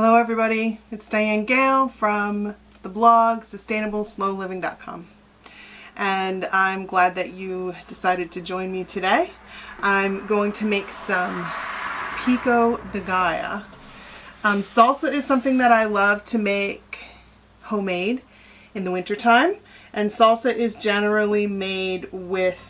Hello everybody, it's Diane Gale from the blog sustainableslowliving.com, and I'm glad that you decided to join me today. I'm going to make some Pico de Gallo. Salsa is something that I love to make homemade in the wintertime, and salsa is generally made with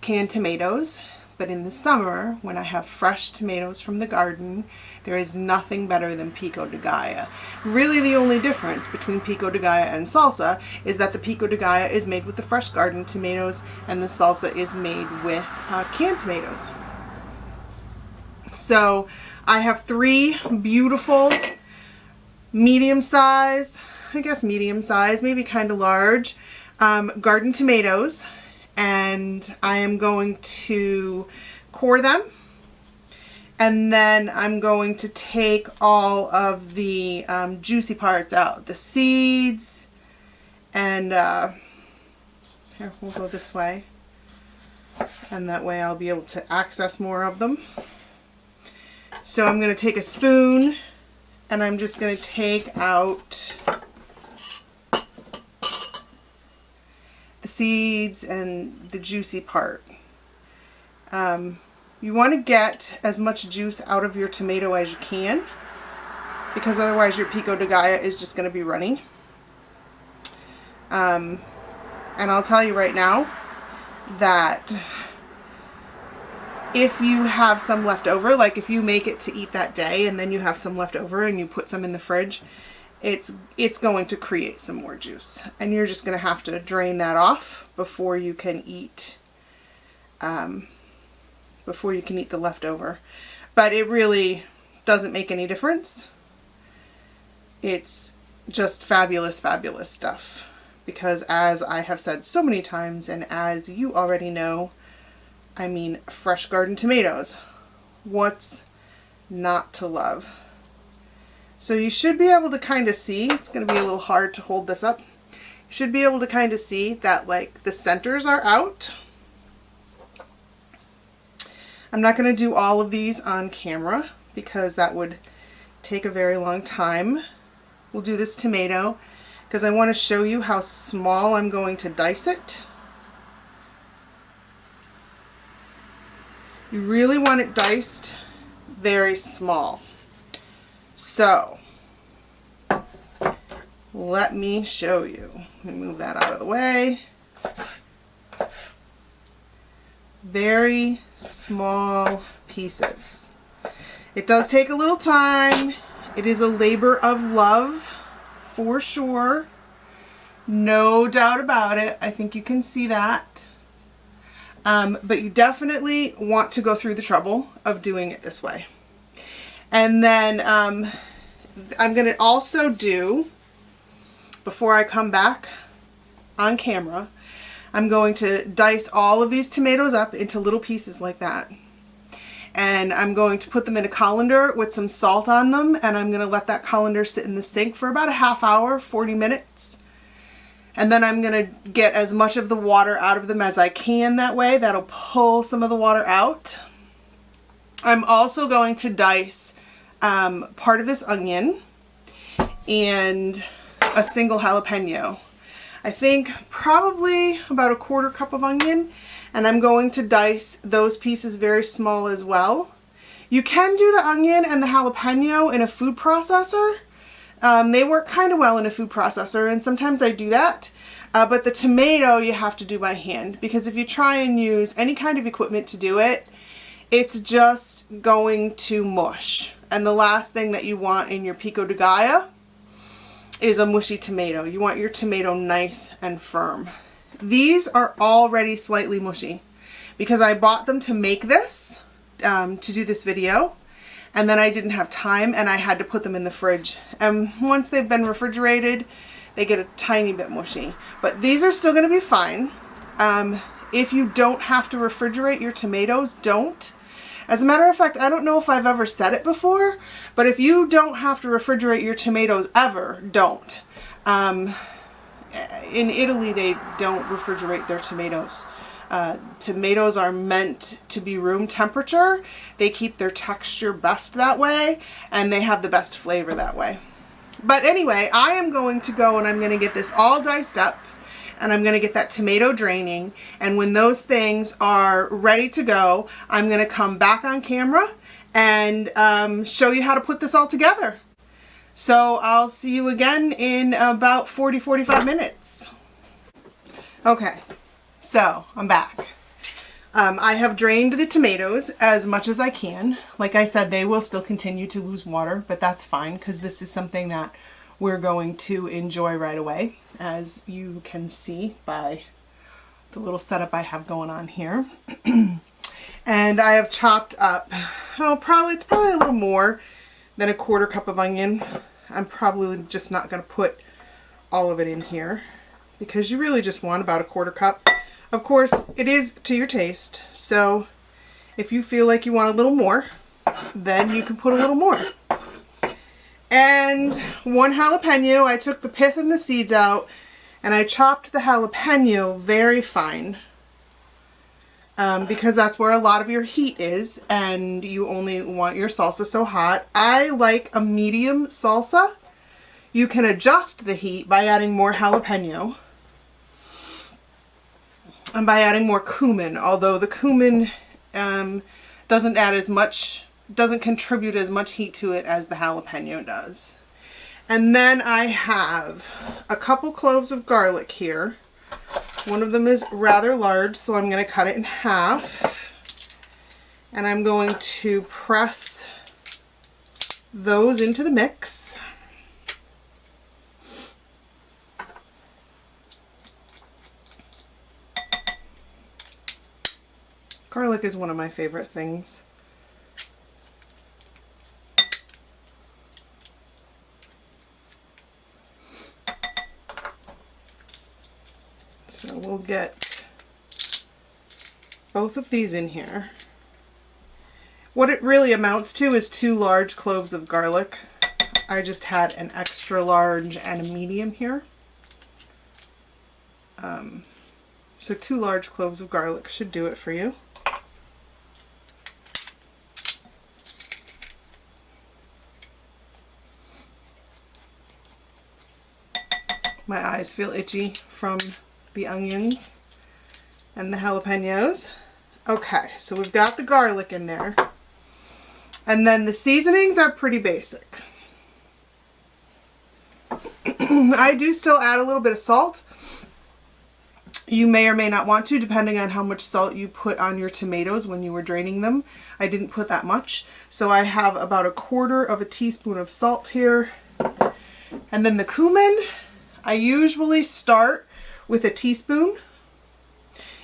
canned tomatoes. But in the summer, when I have fresh tomatoes from the garden, there is nothing better than Pico de Gallo. Really, the only difference between Pico de Gallo and salsa is that the Pico de Gallo is made with the fresh garden tomatoes and the salsa is made with canned tomatoes. So I have 3 beautiful medium size, maybe kind of large, garden tomatoes. And I am going to core them, and then I'm going to take all of the juicy parts out, the seeds, and here, we'll go this way, and that way I'll be able to access more of them. So I'm going to take a spoon and I'm just going to take out the seeds and the juicy part. You want to get as much juice out of your tomato as you can, because otherwise your Pico de Gallo is just going to be runny. And I'll tell you right now that if you have some left over, like if you make it to eat that day and then you have some left over and you put some in the fridge, it's going to create some more juice, and you're just going to have to drain that off before you can eat the leftover. But it really doesn't make any difference. It's just fabulous, fabulous stuff, because as I have said so many times, and as you already know, I mean fresh garden tomatoes. What's not to love? So you should be able to kind of see, it's going to be a little hard to hold this up. You should be able to kind of see that like the centers are out. I'm not going to do all of these on camera because that would take a very long time. We'll do this tomato because I want to show you how small I'm going to dice it. You really want it diced very small. So, let me show you. Let me move that out of the way. Very small pieces. It does take a little time. It is a labor of love, for sure. No doubt about it. I think you can see that. But you definitely want to go through the trouble of doing it this way. And then I'm going to also do, before I come back on camera, I'm going to dice all of these tomatoes up into little pieces like that. And I'm going to put them in a colander with some salt on them, and I'm going to let that colander sit in the sink for about a half hour, 40 minutes. And then I'm going to get as much of the water out of them as I can that way. That'll pull some of the water out. I'm also going to dice part of this onion and a single jalapeno. I think probably about a 1/4 cup of onion, and I'm going to dice those pieces very small as well. You can do the onion and the jalapeno in a food processor. They work kind of well in a food processor, and sometimes I do that. But the tomato you have to do by hand, because if you try and use any kind of equipment to do it, it's just going to mush. And the last thing that you want in your Pico de Gallo is a mushy tomato. You want your tomato nice and firm. These are already slightly mushy because I bought them to make this, to do this video, and then I didn't have time and I had to put them in the fridge. And once they've been refrigerated, they get a tiny bit mushy. But these are still going to be fine. If you don't have to refrigerate your tomatoes, don't. As a matter of fact, I don't know if I've ever said it before, but if you don't have to refrigerate your tomatoes ever, don't. In Italy, they don't refrigerate their tomatoes. Tomatoes are meant to be room temperature. They keep their texture best that way, and they have the best flavor that way. But anyway, I am going to go and I'm going to get this all diced up, and I'm going to get that tomato draining, and when those things are ready to go, I'm going to come back on camera and show you how to put this all together. So I'll see you again in about 40-45 minutes. Okay, so I'm back. I have drained the tomatoes as much as I can. Like I said, they will still continue to lose water, but that's fine because this is something that we're going to enjoy right away, as you can see by the little setup I have going on here. And I have chopped up, it's probably a little more than a 1/4 cup of onion. I'm probably just not going to put all of it in here because you really just want about a 1/4 cup. Of course, it is to your taste, so if you feel like you want a little more, then you can put a little more. And 1 jalapeno, I took the pith and the seeds out, and I chopped the jalapeno very fine because that's where a lot of your heat is, and you only want your salsa so hot. I like a medium salsa. You can adjust the heat by adding more jalapeno and by adding more cumin, although the cumin doesn't contribute as much heat to it as the jalapeno does. And then I have a couple cloves of garlic here. One of them is rather large, so I'm going to cut it in half. And I'm going to press those into the mix. Garlic is one of my favorite things. So we'll get both of these in here. What it really amounts to is 2 large cloves of garlic. I just had an extra large and a medium here. So 2 large cloves of garlic should do it for you. My eyes feel itchy from the onions and the jalapenos. Okay, so we've got the garlic in there. And then the seasonings are pretty basic. I do still add a little bit of salt. You may or may not want to, depending on how much salt you put on your tomatoes when you were draining them. I didn't put that much. So I have about 1/4 teaspoon of salt here. And then the cumin, I usually start with a teaspoon.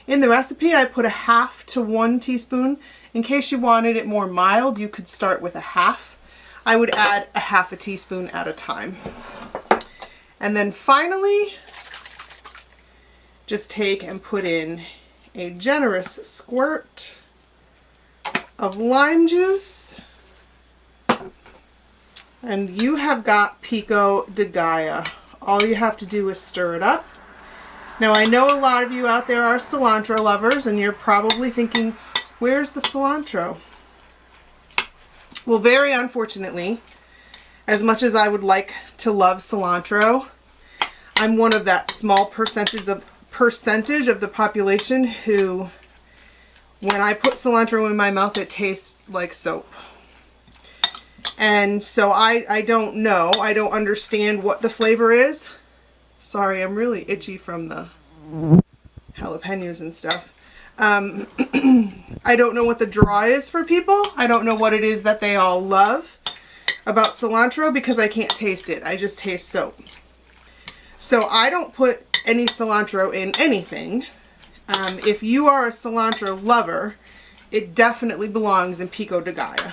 In the recipe, I put 1/2 to 1 teaspoon. In case you wanted it more mild, you could start with 1/2. I would add 1/2 teaspoon at a time. And then finally, just take and put in a generous squirt of lime juice. And you have got Pico de Gallo. All you have to do is stir it up. Now I know a lot of you out there are cilantro lovers, and you're probably thinking, where's the cilantro? Well, very unfortunately, as much as I would like to love cilantro, I'm one of that small percentage of the population who, when I put cilantro in my mouth, it tastes like soap. And so I don't know. I don't understand what the flavor is. Sorry, I'm really itchy from the jalapenos and stuff. I don't know what the draw is for people. I don't know what it is that they all love about cilantro because I can't taste it. I just taste soap. So I don't put any cilantro in anything. If you are a cilantro lover, it definitely belongs in Pico de Gallo.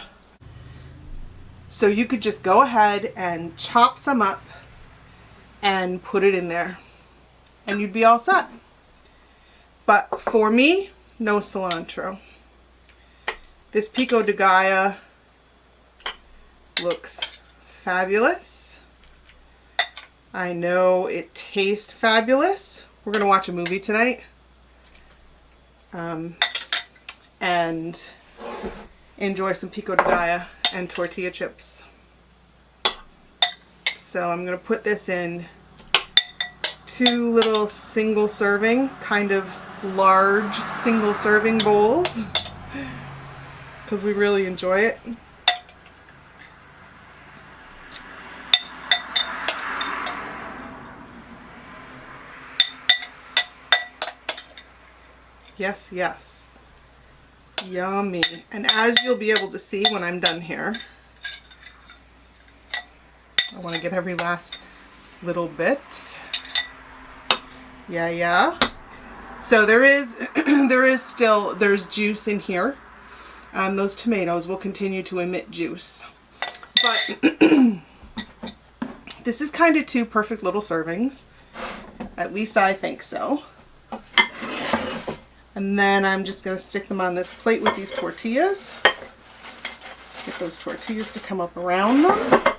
So you could just go ahead and chop some up and put it in there, and you'd be all set. But for me, no cilantro. This Pico de Gallo looks fabulous. I know it tastes fabulous. We're going to watch a movie tonight. and enjoy some pico de gallo and tortilla chips. So I'm going to put this in 2 little single serving, kind of large single serving bowls, because we really enjoy it. Yes, yes. Yummy. And as you'll be able to see when I'm done here, I want to get every last little bit. Yeah. So there's juice in here. Those tomatoes will continue to emit juice. But this is kind of 2 perfect little servings. At least I think so. And then I'm just going to stick them on this plate with these tortillas. Get those tortillas to come up around them.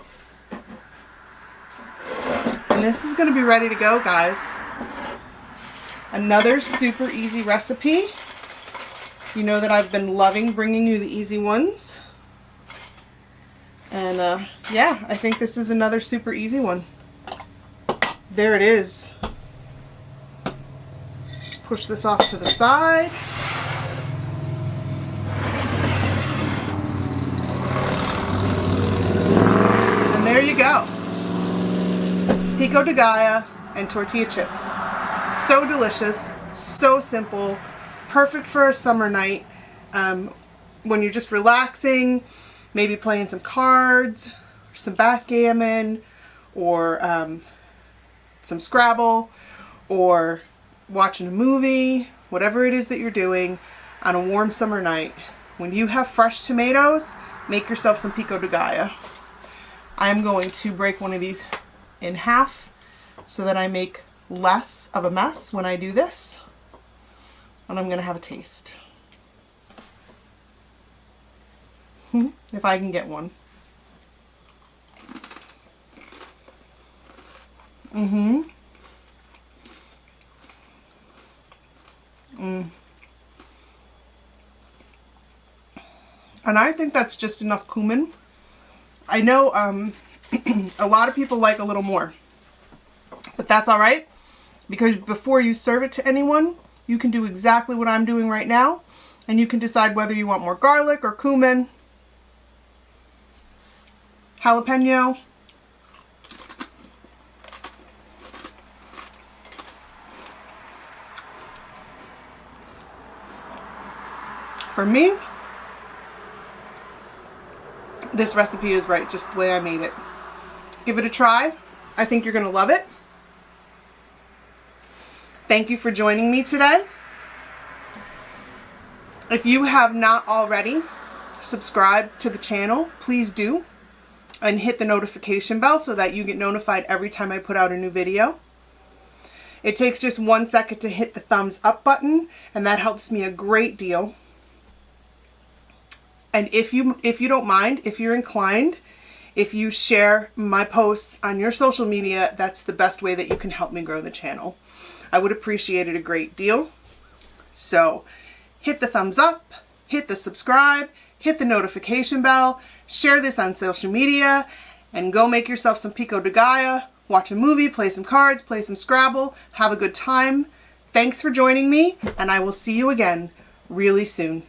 And this is going to be ready to go, guys. Another super easy recipe. You know that I've been loving bringing you the easy ones. And yeah, I think this is another super easy one. There it is. Push this off to the side. And there you go. Pico de Gallo and tortilla chips. So delicious, so simple, perfect for a summer night when you're just relaxing, maybe playing some cards, or some backgammon, or some Scrabble, or watching a movie, whatever it is that you're doing on a warm summer night. When you have fresh tomatoes, make yourself some pico de gallo. I'm going to break one of these in half so that I make less of a mess when I do this. And I'm going to have a taste. If I can get one. And I think that's just enough cumin. I know a lot of people like a little more, but that's all right, because before you serve it to anyone, you can do exactly what I'm doing right now, and you can decide whether you want more garlic or cumin, jalapeno. For me, this recipe is right, just the way I made it. Give it a try. I think you're going to love it. Thank you for joining me today. If you have not already subscribed to the channel, please do. And hit the notification bell so that you get notified every time I put out a new video. It takes just 1 second to hit the thumbs up button, and that helps me a great deal. And if you don't mind, if you're inclined, if you share my posts on your social media, that's the best way that you can help me grow the channel. I would appreciate it a great deal. So hit the thumbs up, hit the subscribe, hit the notification bell, share this on social media, and go make yourself some pico de gallo, watch a movie, play some cards, play some Scrabble, have a good time. Thanks for joining me, and I will see you again really soon.